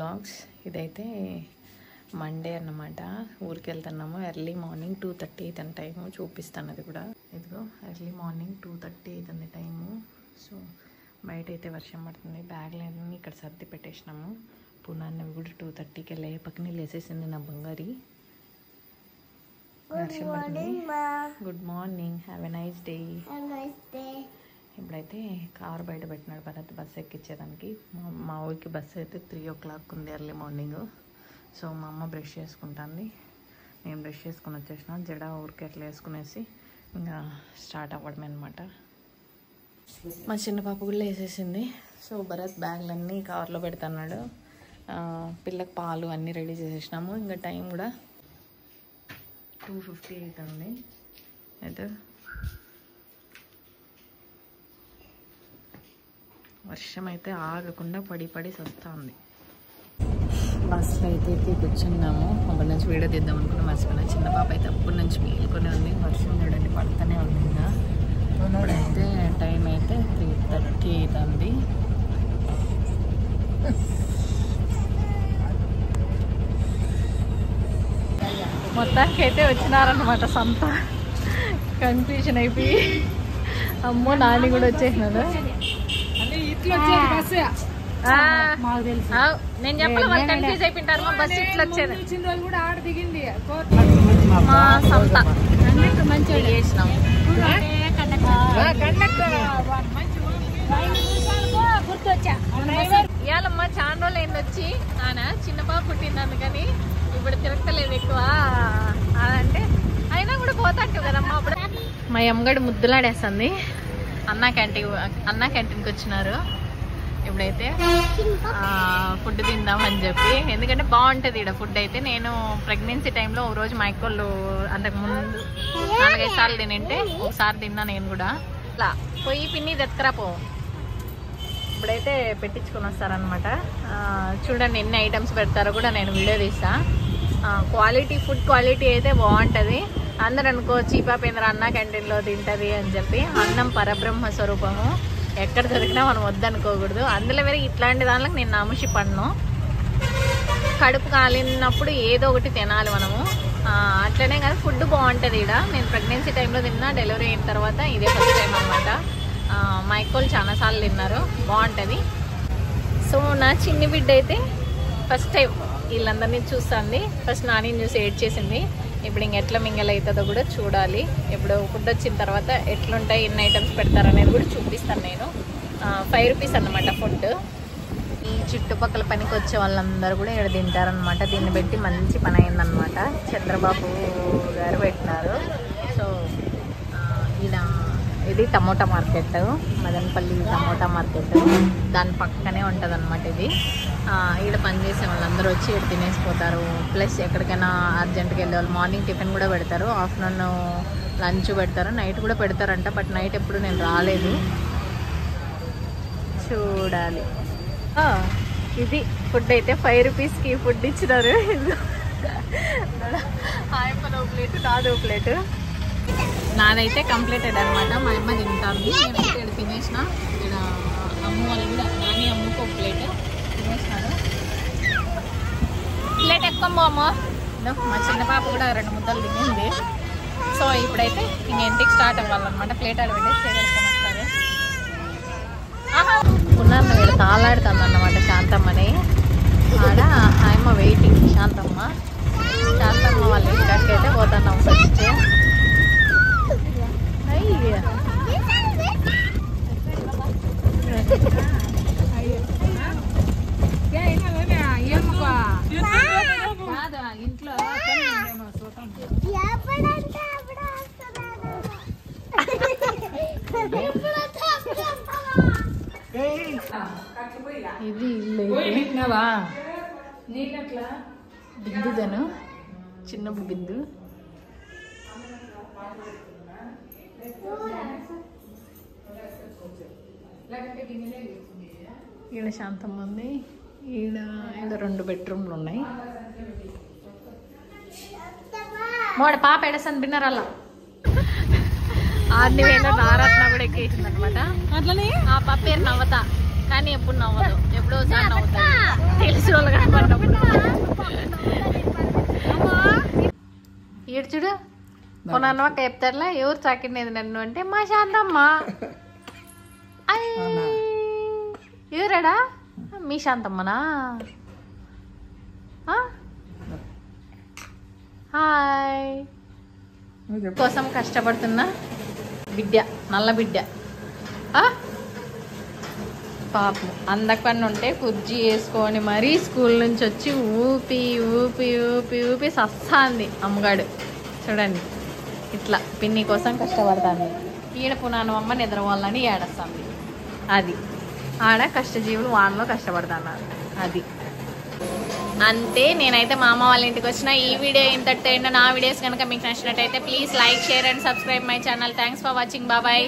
Vlogs. ఇదైతే Monday అన్నమాట. ఊరికి వెళ్తున్నాము. ఎర్లీ మార్నింగ్ 2:30 అవుతుంది టైము. చూపిస్తాను అది కూడా. ఇదిగో ఎర్లీ మార్నింగ్ 2:30 అవుతుంది టైము. సో బయట అయితే వర్షం పడుతుంది. బ్యాగ్లన్నీ ఇక్కడ సర్ది పెట్టేసినాము. పునాన్నవి కూడా 2:30కి వెళ్ళే పక్కనే లేసేసింది నా బంగారి. వర్షం పడుతుంది. Good morning, have a nice day. ఇప్పుడైతే కారు బయట పెట్టినాడు భరత్ బస్సు ఎక్కించేదానికి. మా ఊరికి బస్సు అయితే 3 o'clock ఉంది ఎర్లీ మార్నింగ్. సో మా అమ్మ బ్రష్ చేసుకుంటుంది, నేను బ్రష్ చేసుకుని వచ్చేసిన. జడ ఊరికి అట్లా వేసుకునేసి ఇంకా స్టార్ట్ అవ్వడమే అనమాట. మా చిన్న పాప కూడా వేసేసింది. సో భరత్ బ్యాగ్లన్నీ కార్లో పెడుతున్నాడు. పిల్లకి పాలు అన్నీ రెడీ చేసేసినాము. ఇంకా టైం కూడా 2:50 అవుతుంది. అయితే వర్షం అయితే ఆగకుండా పడి వస్తూ ఉంది. బస్సులో అయితే కూర్చున్నాము. అప్పటి నుంచి వీడియో తీద్దాం అనుకున్న మర్చిపోయినా. చిన్న పాప అయితే అప్పటి నుంచి మేలుకొని ఉంది. వర్షం చూడండి పడుతూనే ఉంది. ఇంకా ఇప్పుడైతే టైం అయితే 3:30 అవుతుంది. మొత్తానికి అయితే వచ్చినారనమాట. సంత కన్ఫ్యూజన్ అయిపోయి అమ్మో నాని కూడా వచ్చేసినాడు. నేను చెప్పాలి వాళ్ళు కన్ఫ్యూజ్ అయిపోయింటారు. మా బస్సు ఇట్లా వచ్చేది. మా సంత మంచిగా చేసినాం. ఇవాళమ్మా చాలా రోజులు అయింది వచ్చి. ఆయన చిన్న పాప పుట్టింది అందుకని ఇప్పుడు తిరగలేదు ఎక్కువ. అంటే అయినా కూడా పోతాంటావు కదమ్మా. అప్పుడు మా అమ్మగడు ముద్దులాడేస్తుంది. అన్నా క్యాంటీన్కి వచ్చినారు. ఇప్పుడైతే ఫుడ్ తిందామని చెప్పి, ఎందుకంటే బాగుంటుంది ఇక్కడ ఫుడ్ అయితే. నేను ప్రెగ్నెన్సీ టైంలో ఒక రోజు మా అక్కోళ్ళు అంతకుముందు 4-5 సార్లు తినింటే ఒకసారి తిన్నా నేను కూడా. అలా పోయి పిన్ని దెత్తరా పో. ఇప్పుడైతే పెట్టించుకొని వస్తారనమాట. చూడండి ఎన్ని ఐటమ్స్ పెడతారో కూడా నేను వీడియో తీస్తా. క్వాలిటీ ఫుడ్ క్వాలిటీ అయితే బాగుంటుంది. అందరు అనుకోవచ్చు ఈ పాప ఏంద్ర అన్నా క్యాంటీన్లో తింటుంది అని చెప్పి. అన్నం పరబ్రహ్మ స్వరూపము, ఎక్కడ దొరికినా మనం వద్దనుకోకూడదు. అందులో వేరే ఇట్లాంటి దాంట్లో నేను నాముషి పన్ను. కడుపు కాలినప్పుడు ఏదో ఒకటి తినాలి మనము. అట్లనే కాదు ఫుడ్ బాగుంటుంది ఇక్కడ. నేను ప్రెగ్నెన్సీ టైంలో తిన్నా, డెలివరీ అయిన తర్వాత ఇదే ఫస్ట్ టైం అనమాట. మా అక్కోళ్ళు చాలాసార్లు తిన్నారు, బాగుంటుంది. సో నా చిన్ని బిడ్డ అయితే ఫస్ట్ టైం వీళ్ళందరినీ చూస్తుంది. ఫస్ట్ నాని చూసి ఏడ్ చేసింది. ఇప్పుడు ఎట్లా మింగల్ అవుతుందో కూడా చూడాలి. ఇప్పుడు ఫుడ్ వచ్చిన తర్వాత ఎట్లుంటాయి, ఎన్ని ఐటమ్స్ పెడతారనేది కూడా చూపిస్తాను నేను. 5 rupees అన్నమాట ఫుడ్. ఈ చుట్టుపక్కల పనికి వచ్చే వాళ్ళందరూ కూడా ఇక్కడ తింటారనమాట. దీన్ని పెట్టి మంచి పని అయిందనమాట. చంద్రబాబు గారు పెట్టినారు. సో ఇది tomato market, Madanapalle tomato market. దాని పక్కనే ఉంటుంది అనమాట ఇది. ఈడ పనిచేసే వాళ్ళందరూ వచ్చి ఇక్కడ తినేసిపోతారు. ప్లస్ ఎక్కడికైనా అర్జెంట్కి వెళ్ళే వాళ్ళు మార్నింగ్ టిఫిన్ కూడా పెడతారు, ఆఫ్టర్నూన్ లంచ్ పెడతారు, నైట్ కూడా పెడతారంట. బట్ నైట్ ఎప్పుడు నేను రాలేదు, చూడాలి. ఇది ఫుడ్ అయితే 5 rupeesకి ఫుడ్ ఇచ్చినారు. ఆయప్పనో ప్లేట్, నాదో ప్లేట్. నాదైతే కంప్లీటెడ్ అనమాట. మా అమ్మ తింటుంది, నేనైతే ఇక్కడ తినేసిన. ఇక్కడ అమ్ము వాళ్ళు కూడా నాని అమ్ముకు ఒక ప్లేట్ తినేసినారు. ప్లేట్ ఎక్కువ అమ్మ. మా చిన్న పాప కూడా 2 ముద్దలు తినింది. సో ఇప్పుడైతే ఇంక ఇంటికి స్టార్ట్ అవ్వాలన్నమాట. ప్లేట్ ఆడ పెట్టేసి చేసేసుకొని వస్తారు. పునర్న వీళ్ళు తాళాడుతుంది అన్నమాట శాంతమ్మని. ఆడ ఆయమ్మ వెయిటింగ్. శాంతమ్మ వాళ్ళ ఇంటికి అయితే పోతున్నాం ఫస్ట్. ఇంట్లో ఇది ఇల్లు బిందుదను, చిన్న బిందు. ఈడ శాంతం ఉంది. ఈడ 2 bedroomలు ఉన్నాయి. మోడ పాప ఎడసని బిన్నరల్లా 6 వేల నారత్న కూడా ఎక్కేసింది అనమాట. అట్లనే ఆ పాప పేరు నవ్వత, కానీ ఎప్పుడు నవ్వదు. ఎప్పుడో సార్ అవుతుంది తెలిసిన వాళ్ళు కనపడినప్పుడు. ఈడు చూడు కొన్నాను అక్క చెప్తారులా ఎవరు చాకిండేది నన్ను అంటే మా శాంతమ్మ. ఎవరాడా మీ శాంతమ్మనా? హాయ్. కోసం కష్టపడుతున్నా బిడ్డ, నల్ల బిడ్డ. పాపం అందకన్నా ఉంటే కుర్జీ వేసుకొని మరీ స్కూల్ నుంచి వచ్చి ఊపి ఊపి ఊపి ఊపి సస్సాంది అమ్మగాడు. చూడండి ఇట్లా పిన్ని కోసం కష్టపడుతుంది. ఈడ పునాను అమ్మ నిద్రపోవాలని ఏడస్తుంది. అది ఆడ కష్టజీవులు వానలో కష్టపడుతున్నారు. అది అంతే. నేనైతే మా అమ్మ వాళ్ళ ఇంటికి వచ్చిన. ఈ వీడియో ఇంతటితో. నా వీడియోస్ కనుక మీకు నచ్చినట్టయితే please like, share and subscribe my channel. Thanks for watching. Bye.